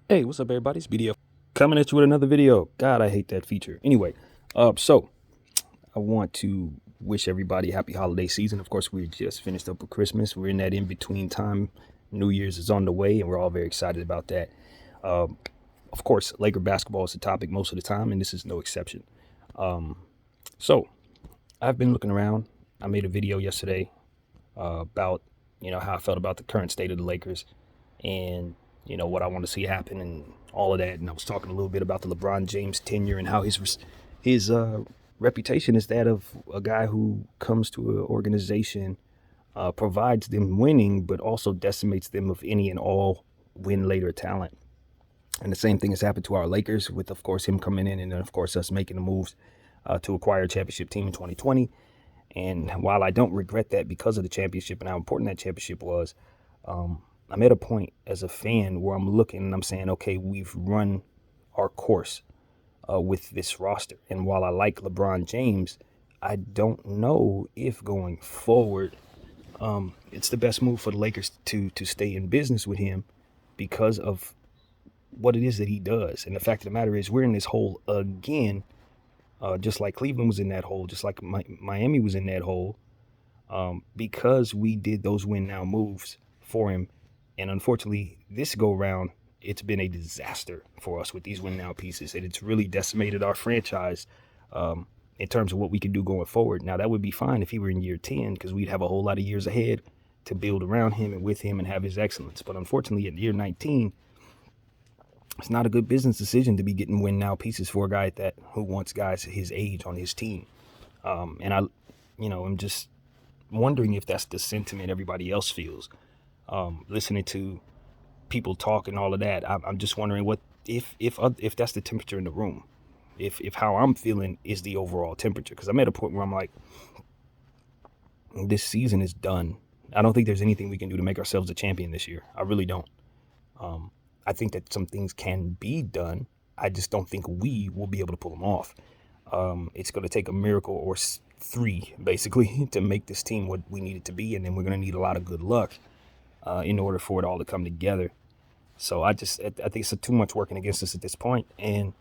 Hey, what's up, everybody? It's BDF coming at you with another video. God, I hate that feature. Anyway, so I want to wish everybody a happy holiday season. Of course, we just finished up with Christmas. We're in that in between time. New Year's is on the way, and we're all very excited about that. Of course, Laker basketball is the topic most of the time, and this is no exception. So I've been looking around. I made a video yesterday about how I felt about the current state of the Lakers and what I want to see happen and all of that. And I was talking a little bit about the LeBron James tenure and how his reputation is that of a guy who comes to an organization, provides them winning, but also decimates them of any and all win later talent. And the same thing has happened to our Lakers with, of course, him coming in and then, of course, us making the moves to acquire a championship team in 2020. And while I don't regret that because of the championship and how important that championship was, I'm at a point as a fan where I'm looking and I'm saying, okay, we've run our course with this roster. And while I like LeBron James, I don't know if going forward, it's the best move for the Lakers to stay in business with him because of what it is that he does. And the fact of the matter is, we're in this hole again, just like Cleveland was in that hole, just like Miami was in that hole, because we did those win now moves for him. And unfortunately, this go round, it's been a disaster for us with these win now pieces. And it's really decimated our franchise in terms of what we can do going forward. Now, that would be fine if he were in year 10, because we'd have a whole lot of years ahead to build around him and with him and have his excellence. But unfortunately, at year 19, it's not a good business decision to be getting win now pieces for a guy who wants guys his age on his team. And I'm just wondering if that's the sentiment everybody else feels. Listening to people talk and all of that, I'm just wondering what if that's the temperature in the room, if how I'm feeling is the overall temperature. Because I'm at a point where I'm like, this season is done. I don't think there's anything we can do to make ourselves a champion this year. I really don't. I think that some things can be done. I just don't think we will be able to pull them off. It's going to take a miracle or three, basically, to make this team what we need it to be, and then we're going to need a lot of good luck in order for it all to come together. So I think it's too much working against us at this point, and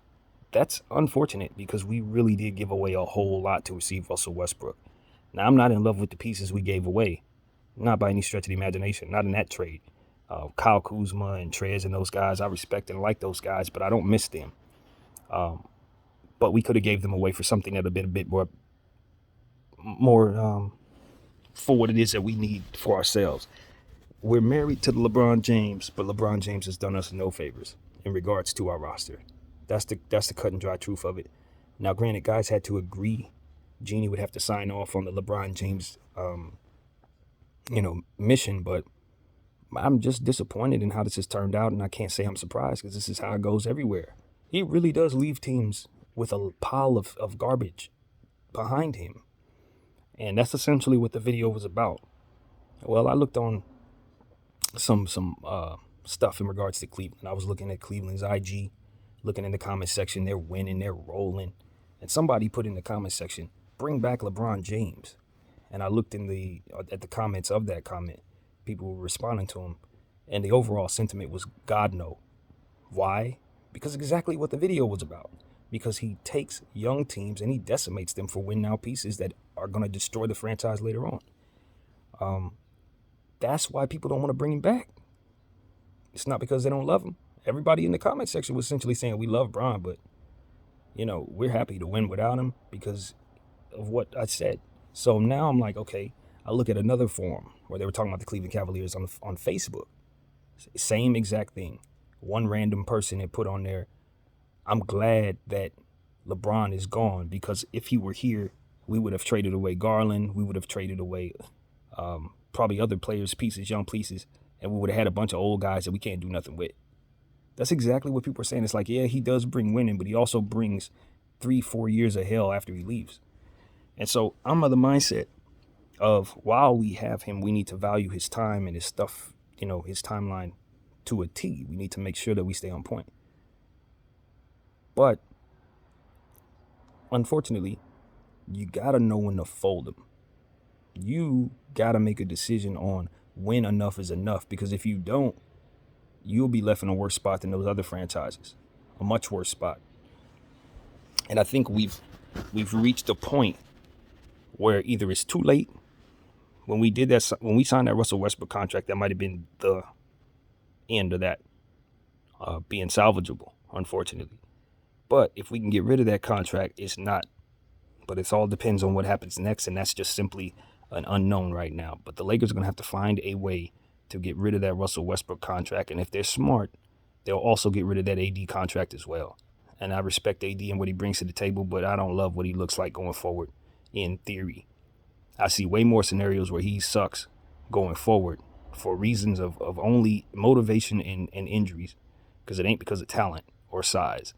that's unfortunate because we really did give away a whole lot to receive Russell Westbrook. Now, I'm not in love with the pieces we gave away, not by any stretch of the imagination, not in that trade. Kyle Kuzma and Trez and those guys, I respect and like those guys, but I don't miss them. But we could have gave them away for something that would have been a bit more for what it is that we need for ourselves. We're married to LeBron James, but LeBron James has done us no favors in regards to our roster. That's the cut and dry truth of it. Now, granted, guys had to agree. Jeannie would have to sign off on the LeBron James, mission, but I'm just disappointed in how this has turned out, and I can't say I'm surprised because this is how it goes everywhere. He really does leave teams with a pile of garbage behind him, and that's essentially what the video was about. Well, I looked on some stuff in regards to Cleveland. I was looking at Cleveland's IG, looking in the comment section. They're winning, they're rolling, and somebody put in the comment section, "Bring back LeBron James." And I looked at the comments of that comment. People were responding to him, and the overall sentiment was God no. Why? Because exactly what the video was about. Because he takes young teams and he decimates them for win now pieces that are going to destroy the franchise later on. That's why people don't want to bring him back. It's not because they don't love him. Everybody in the comment section was essentially saying we love Bron, but we're happy to win without him because of what I said. So now I'm like, okay, I look at another forum where they were talking about the Cleveland Cavaliers on Facebook. Same exact thing. One random person had put on there, "I'm glad that LeBron is gone because if he were here, we would have traded away Garland. We would have traded away probably other players, pieces, young pieces, and we would have had a bunch of old guys that we can't do nothing with." That's exactly what people are saying. It's like, yeah, he does bring winning, but he also brings 3-4 years of hell after he leaves. And so I'm of the mindset of while we have him, we need to value his time and his stuff, his timeline to a T. We need to make sure that we stay on point. But unfortunately, you got to know when to fold him. You got to make a decision on when enough is enough, because if you don't, you'll be left in a worse spot than those other franchises, a much worse spot. And I think we've reached a point where either it's too late. When we signed that Russell Westbrook contract, that might have been the end of that being salvageable, unfortunately. But if we can get rid of that contract, it's not. But it all depends on what happens next, and that's just simply an unknown right now. But the Lakers are going to have to find a way to get rid of that Russell Westbrook contract. And if they're smart, they'll also get rid of that AD contract as well. And I respect AD and what he brings to the table, but I don't love what he looks like going forward in theory. I see way more scenarios where he sucks going forward for reasons of only motivation and injuries, because it ain't because of talent or size,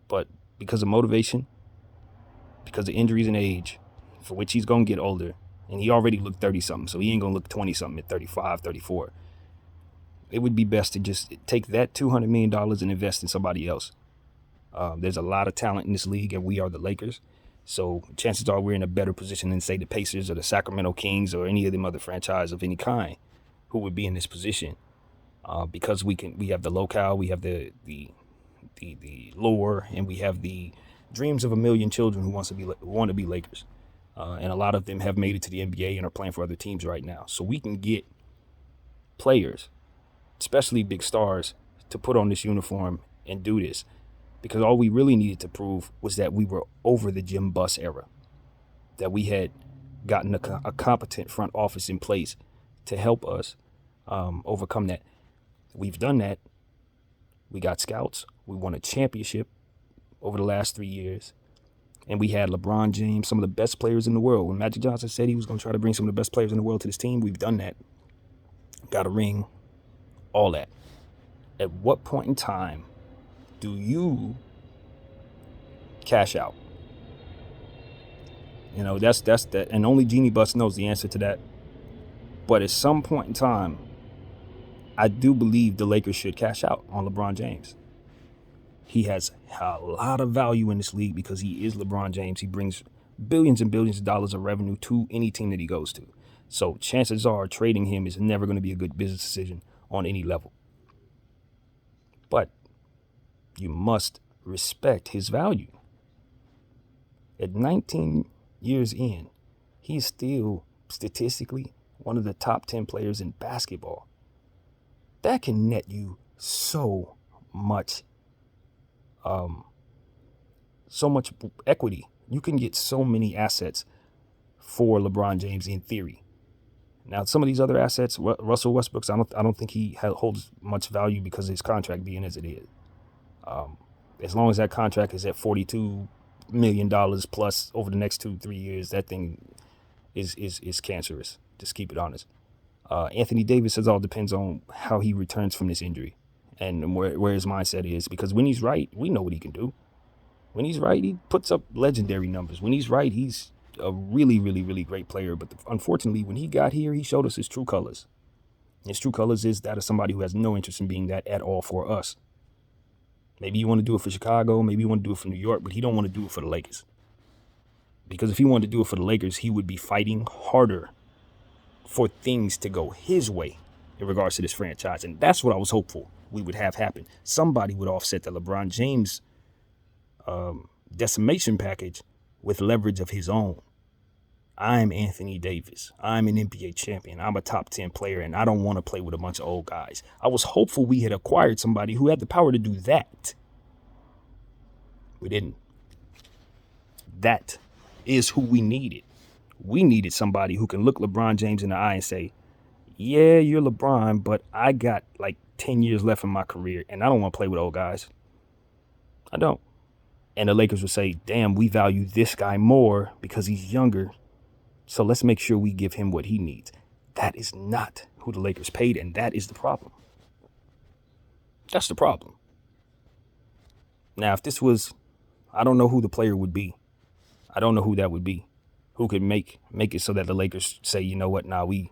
but because of motivation, because of injuries and age, for which he's going to get older. And he already looked 30-something, so he ain't going to look 20-something at 35, 34. It would be best to just take that $200 million and invest in somebody else. There's a lot of talent in this league, and we are the Lakers. So chances are we're in a better position than, say, the Pacers or the Sacramento Kings or any of them other franchise of any kind who would be in this position. Because we have the locale, we have the lore, and we have the dreams of a million children who want to be Lakers. And a lot of them have made it to the NBA and are playing for other teams right now. So we can get players, especially big stars, to put on this uniform and do this. Because all we really needed to prove was that we were over the Jim Buss era, that we had gotten a competent front office in place to help us overcome that. We've done that. We got scouts. We won a championship over the last 3 years. And we had LeBron James, some of the best players in the world. When Magic Johnson said he was going to try to bring some of the best players in the world to this team, we've done that. Got a ring, all that. At what point in time do you cash out? You know, that's that, and only Jeannie Buss knows the answer to that. But at some point in time, I do believe the Lakers should cash out on LeBron James. He has a lot of value in this league because he is LeBron James. He brings billions and billions of dollars of revenue to any team that he goes to. So chances are trading him is never going to be a good business decision on any level. But you must respect his value. At 19 years in, he's still statistically one of the top 10 players in basketball. That can net you so much equity. You can get so many assets for LeBron James in theory. Now, some of these other assets, Russell Westbrook's, I don't think he holds much value because of his contract being as it is. As long as that contract is at $42 million plus over the next 2-3 years, that thing is cancerous. Just keep it honest. Anthony Davis says all depends on how he returns from this injury and where his mindset is, because when he's right, we know what he can do. When he's right, he puts up legendary numbers. When he's right, he's a really, really, really great player. But unfortunately, when he got here, he showed us his true colors. His true colors is that of somebody who has no interest in being that at all for us. Maybe you want to do it for Chicago, maybe you want to do it for New York, but he don't want to do it for the Lakers. Because if he wanted to do it for the Lakers, he would be fighting harder for things to go his way in regards to this franchise. And that's what I was hopeful we would have happen. Somebody would offset the LeBron James decimation package with leverage of his own. I'm Anthony Davis. I'm an NBA champion. I'm a top 10 player, and I don't want to play with a bunch of old guys. I was hopeful we had acquired somebody who had the power to do that. We didn't. That is who we needed. We needed somebody who can look LeBron James in the eye and say, yeah, you're LeBron, but I got like 10 years left in my career, and I don't want to play with old guys. I don't. And the Lakers would say, damn, we value this guy more because he's younger, so let's make sure we give him what he needs. That is not who the Lakers paid, and that is the problem. That's the problem. Now, if this was, I don't know who the player would be. I don't know who that would be. Who could make it so that the Lakers say, you know what, nah, we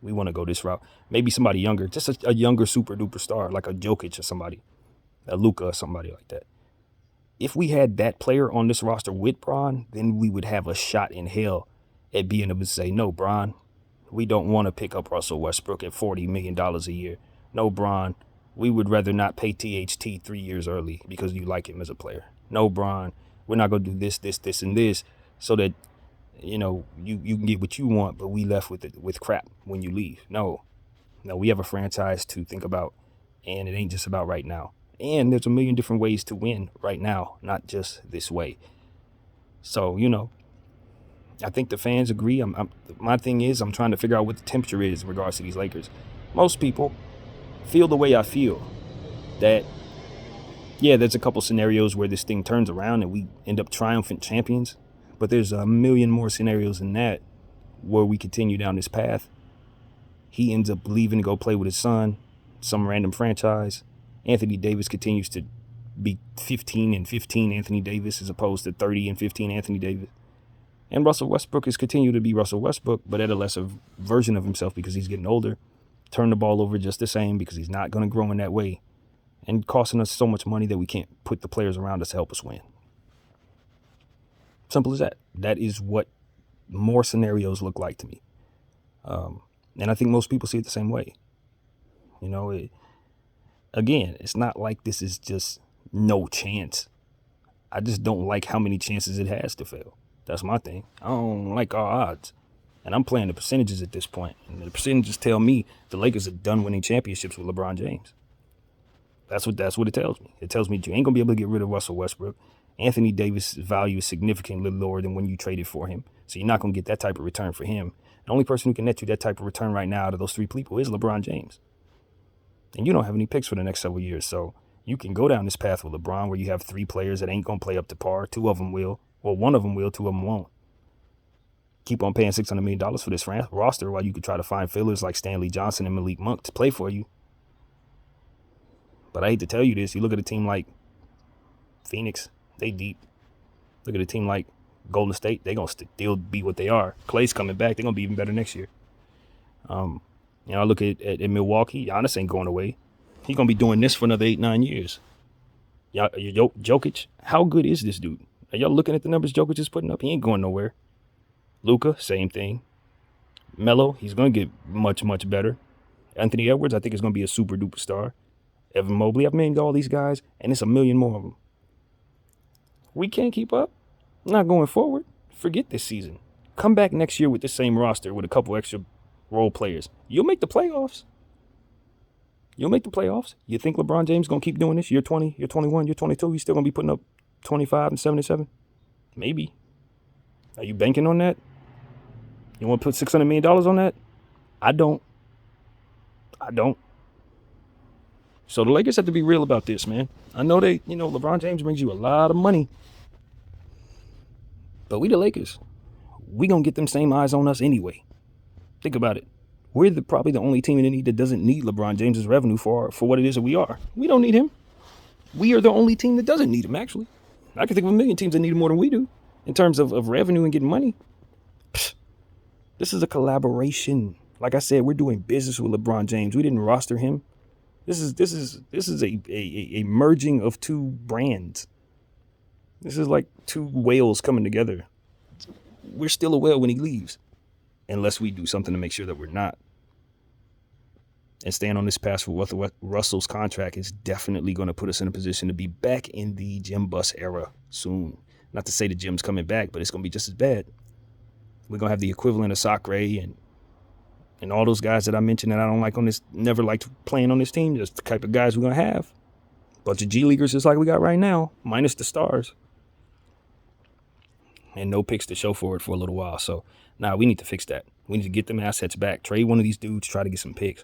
want to go this route. Maybe somebody younger, just a younger super duper star, like a Jokic or somebody, a Luka or somebody like that. If we had that player on this roster with Bron, then we would have a shot in hell at being able to say, no, Bron, we don't want to pick up Russell Westbrook at $40 million a year. No, Bron, we would rather not pay THT 3 years early because you like him as a player. No, Bron, we're not going to do this, and this so that, you know, you can get what you want, but we left with crap when you leave. No, we have a franchise to think about, and it ain't just about right now. And there's a million different ways to win right now, not just this way. So, you know, I think the fans agree. My thing is, I'm trying to figure out what the temperature is in regards to these Lakers. Most people feel the way I feel, that, yeah, there's a couple scenarios where this thing turns around and we end up triumphant champions, but there's a million more scenarios than that where we continue down this path. He ends up leaving to go play with his son, some random franchise. Anthony Davis continues to be 15 and 15 Anthony Davis as opposed to 30 and 15 Anthony Davis. And Russell Westbrook has continued to be Russell Westbrook, but at a lesser version of himself because he's getting older. Turn the ball over just the same because he's not going to grow in that way, and costing us so much money that we can't put the players around us to help us win. Simple as that. That is what more scenarios look like to me. And I think most people see it the same way. You know, again, it's not like this is just no chance. I just don't like how many chances it has to fail. That's my thing. I don't like our odds. And I'm playing the percentages at this point. And the percentages tell me the Lakers are done winning championships with LeBron James. That's what it tells me. It tells me you ain't going to be able to get rid of Russell Westbrook. Anthony Davis' value is significantly lower than when you traded for him. So you're not going to get that type of return for him. The only person who can net you that type of return right now out of those three people is LeBron James. And you don't have any picks for the next several years. So you can go down this path with LeBron where you have three players that ain't going to play up to par. Two of them will. Well, one of them will, two of them won't. Keep on paying $600 million for this roster while you could try to find fillers like Stanley Johnson and Malik Monk to play for you. But I hate to tell you this. You look at a team like Phoenix, they deep. Look at a team like Golden State, they going to still be what they are. Clay's coming back. They're going to be even better next year. You know, I look at Milwaukee. Giannis ain't going away. He's going to be doing this for another 8-9 years. Jokic, how good is this dude? Are y'all looking at the numbers Jokic is putting up? He ain't going nowhere. Luka, same thing. Melo, he's going to get much, much better. Anthony Edwards, I think, is going to be a super duper star. Evan Mobley, I've named all these guys, and it's a million more of them. We can't keep up. Not going forward. Forget this season. Come back next year with the same roster with a couple extra role players. You'll make the playoffs. You think LeBron James is going to keep doing this? Year 20, year 21, year 22, he's still going to be putting up 25 and 77? Maybe. Are you banking on that? You want to put $600 million on that? I don't. So the Lakers have to be real about this, man. I know LeBron James brings you a lot of money. But we the Lakers. We going to get them same eyes on us anyway. Think about it. We're probably the only team in the league that doesn't need LeBron James's revenue for what it is that we are. We don't need him. We are the only team that doesn't need him, actually. I can think of a million teams that need him more than we do in terms of revenue and getting money. This is a collaboration. Like I said, we're doing business with LeBron James. We didn't roster him. This is a merging of two brands. This is like two whales coming together. We're still a whale when he leaves, unless we do something to make sure that we're not. And staying on this path for Russell's contract is definitely going to put us in a position to be back in the Jim Buss era soon. Not to say the Jim's coming back, but it's going to be just as bad. We're going to have the equivalent of Sacre and all those guys that I mentioned that I don't like on this, never liked playing on this team. That's the type of guys we're going to have. Bunch of G Leaguers just like we got right now, minus the stars. And no picks to show for it for a little while. So, we need to fix that. We need to get them assets back. Trade one of these dudes, try to get some picks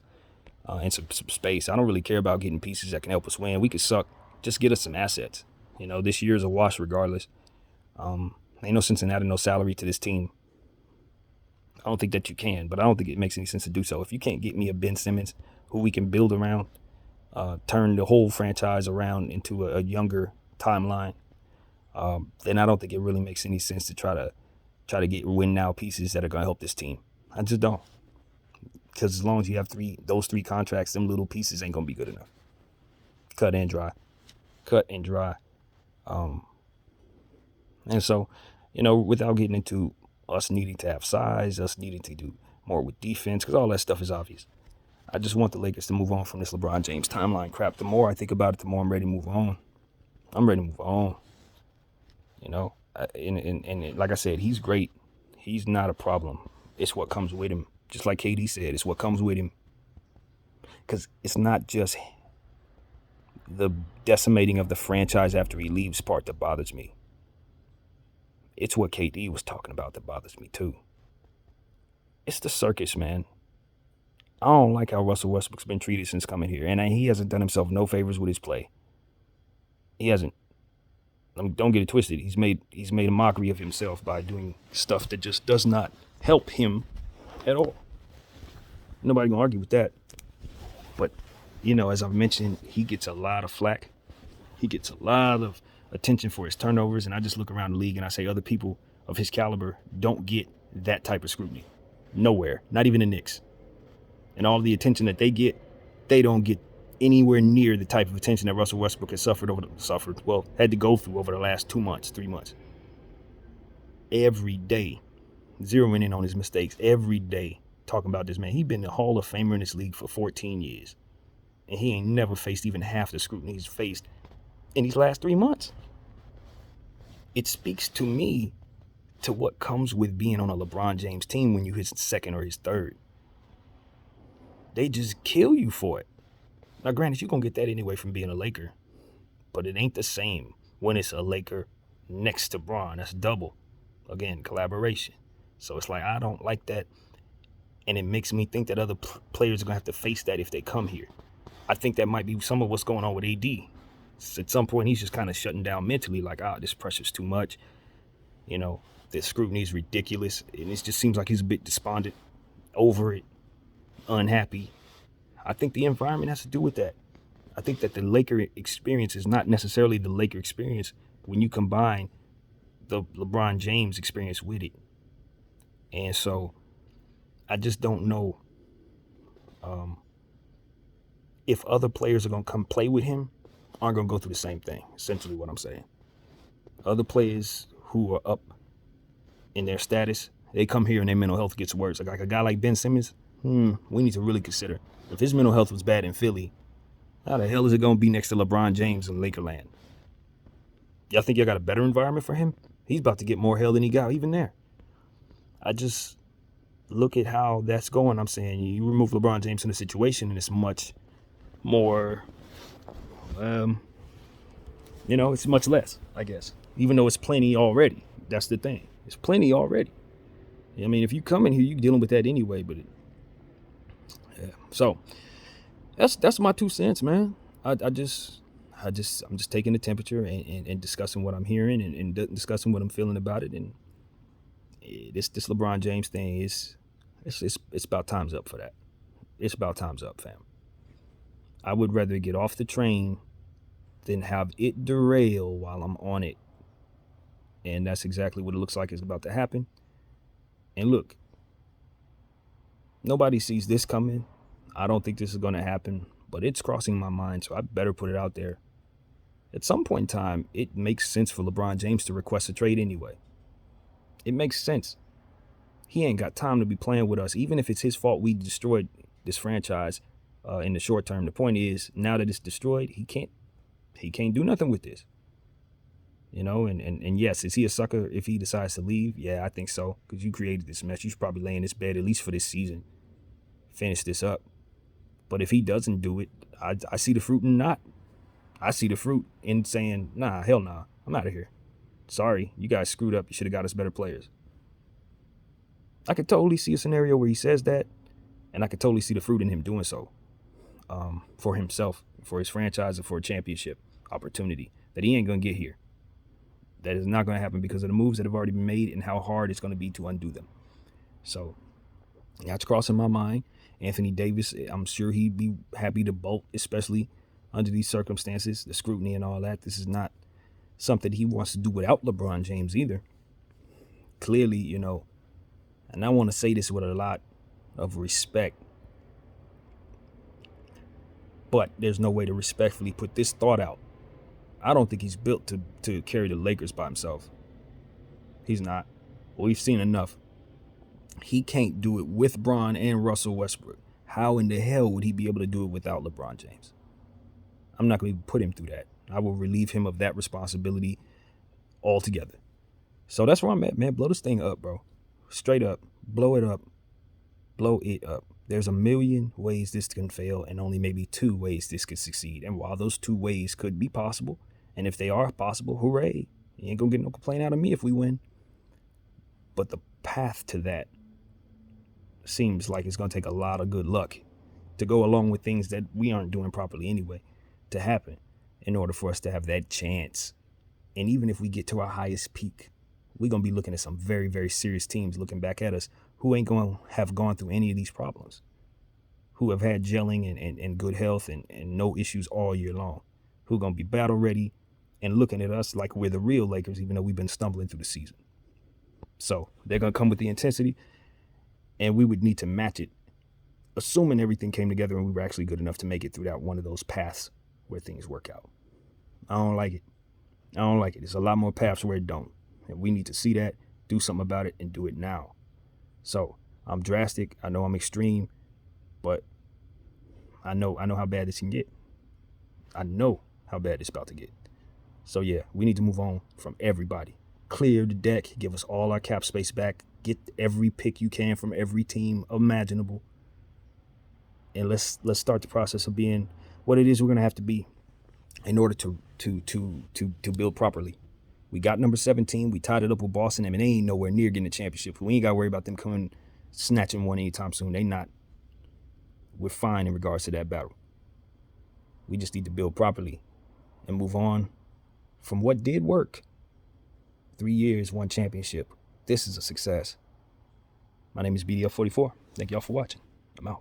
and some space. I don't really care about getting pieces that can help us win. We could suck. Just get us some assets. You know, this year is a wash regardless. Ain't no sense in adding no salary to this team. I don't think that you can, but I don't think it makes any sense to do so. If you can't get me a Ben Simmons who we can build around, turn the whole franchise around into a younger timeline, then I don't think it really makes any sense to try to get win now pieces that are going to help this team. I just don't. Because as long as you have those three contracts, them little pieces ain't going to be good enough. Cut and dry. And so, without getting into us needing to have size, us needing to do more with defense, because all that stuff is obvious. I just want the Lakers to move on from this LeBron James timeline crap. The more I think about it, the more I'm ready to move on. I'm ready to move on. You know, and like I said, he's great. He's not a problem. It's what comes with him. Just like KD said, it's what comes with him. Because it's not just the decimating of the franchise after he leaves part that bothers me. It's what KD was talking about that bothers me too. It's the circus, man. I don't like how Russell Westbrook's been treated since coming here. And he hasn't done himself no favors with his play. He hasn't. I mean, don't get it twisted. He's made a mockery of himself by doing stuff that just does not help him at all. Nobody gonna argue with that. But, you know, as I've mentioned, he gets a lot of flack. He gets a lot of attention for his turnovers. And I just look around the league and I say other people of his caliber don't get that type of scrutiny. Nowhere. Not even the Knicks. And all the attention that they get, they don't get anywhere near the type of attention that Russell Westbrook has had to go through over the last 2 months, 3 months. Every day, zeroing in on his mistakes, every day, talking about this man. He's been the Hall of Famer in this league for 14 years. And he ain't never faced even half the scrutiny he's faced in these last 3 months. It speaks to me to what comes with being on a LeBron James team when you hit second or his third. They just kill you for it. Now, granted, you're going to get that anyway from being a Laker. But it ain't the same when it's a Laker next to Bron. That's double. Again, collaboration. So it's like, I don't like that. And it makes me think that other players are going to have to face that if they come here. I think that might be some of what's going on with AD. At some point, he's just kind of shutting down mentally, like, this pressure's too much. You know, the scrutiny is ridiculous. And it just seems like he's a bit despondent, over it, unhappy. I think the environment has to do with that. I think that the Laker experience is not necessarily the Laker experience when you combine the LeBron James experience with it. And so I just don't know if other players are going to come play with him aren't going to go through the same thing, essentially what I'm saying. Other players who are up in their status, they come here and their mental health gets worse. Like a guy like Ben Simmons, we need to really consider. If his mental health was bad in Philly, how the hell is it going to be next to LeBron James in Lakerland? Y'all think y'all got a better environment for him? He's about to get more hell than he got even there. I just look at how that's going. I'm saying you remove LeBron James from the situation and it's much more, it's much less, I guess. Even though it's plenty already. That's the thing. It's plenty already. I mean, if you come in here, you're dealing with that anyway, but so that's my 2 cents, man. I'm just taking the temperature and discussing what I'm hearing and discussing what I'm feeling about it. And this LeBron James thing it's about time's up for that. It's about time's up, fam. I would rather get off the train than have it derail while I'm on it. And that's exactly what it looks like is about to happen. And look, nobody sees this coming. I don't think this is going to happen, but it's crossing my mind, so I better put it out there. At some point in time, it makes sense for LeBron James to request a trade anyway. It makes sense. He ain't got time to be playing with us, even if it's his fault we destroyed this franchise in the short term. The point is, now that it's destroyed, he can't do nothing with this. You know, and yes, is he a sucker if he decides to leave? Yeah, I think so, because you created this mess. You should probably lay in this bed, at least for this season. Finish this up. But if he doesn't do it, I see the fruit in not. I see the fruit in saying, nah, hell nah, I'm out of here. Sorry, you guys screwed up. You should have got us better players. I could totally see a scenario where he says that, and I could totally see the fruit in him doing so for himself, for his franchise, and for a championship opportunity that he ain't going to get here. That is not going to happen because of the moves that have already been made and how hard it's going to be to undo them. So that's crossing my mind. Anthony Davis, I'm sure he'd be happy to bolt, especially under these circumstances, the scrutiny and all that. This is not something he wants to do without LeBron James either. Clearly, you know, and I want to say this with a lot of respect, but there's no way to respectfully put this thought out. I don't think he's built to carry the Lakers by himself. He's not. We've seen enough. He can't do it with Bron and Russell Westbrook. How in the hell would he be able to do it without LeBron James? I'm not going to put him through that. I will relieve him of that responsibility altogether. So that's where I'm at, man. Blow this thing up, bro. Straight up. Blow it up. Blow it up. There's a million ways this can fail and only maybe 2 ways this could succeed. And while those 2 ways could be possible, and if they are possible, hooray. You ain't going to get no complaint out of me if we win. But the path to that seems like it's going to take a lot of good luck to go along with things that we aren't doing properly anyway to happen in order for us to have that chance. And even if we get to our highest peak, we're going to be looking at some very, very serious teams looking back at us who ain't going to have gone through any of these problems, who have had gelling and good health and no issues all year long, who are going to be battle ready and looking at us like we're the real Lakers, even though we've been stumbling through the season. So they're going to come with the intensity, and we would need to match it, assuming everything came together and we were actually good enough to make it through that one of those paths where things work out. I don't like it. I don't like it. There's a lot more paths where it don't. And we need to see that, do something about it, and do it now. So I'm drastic. I know I'm extreme, but I know how bad this can get. I know how bad it's about to get. So yeah, we need to move on from everybody. Clear the deck, give us all our cap space back, get every pick you can from every team imaginable. And let's start the process of being what it is we're gonna have to be in order to build properly. We got number 17. We tied it up with Boston, and they ain't nowhere near getting the championship. We ain't got to worry about them coming snatching one anytime soon. They not. We're fine in regards to that battle. We just need to build properly and move on from what did work. 3 years, 1 championship. This is a success. My name is BDF44. Thank y'all for watching. I'm out.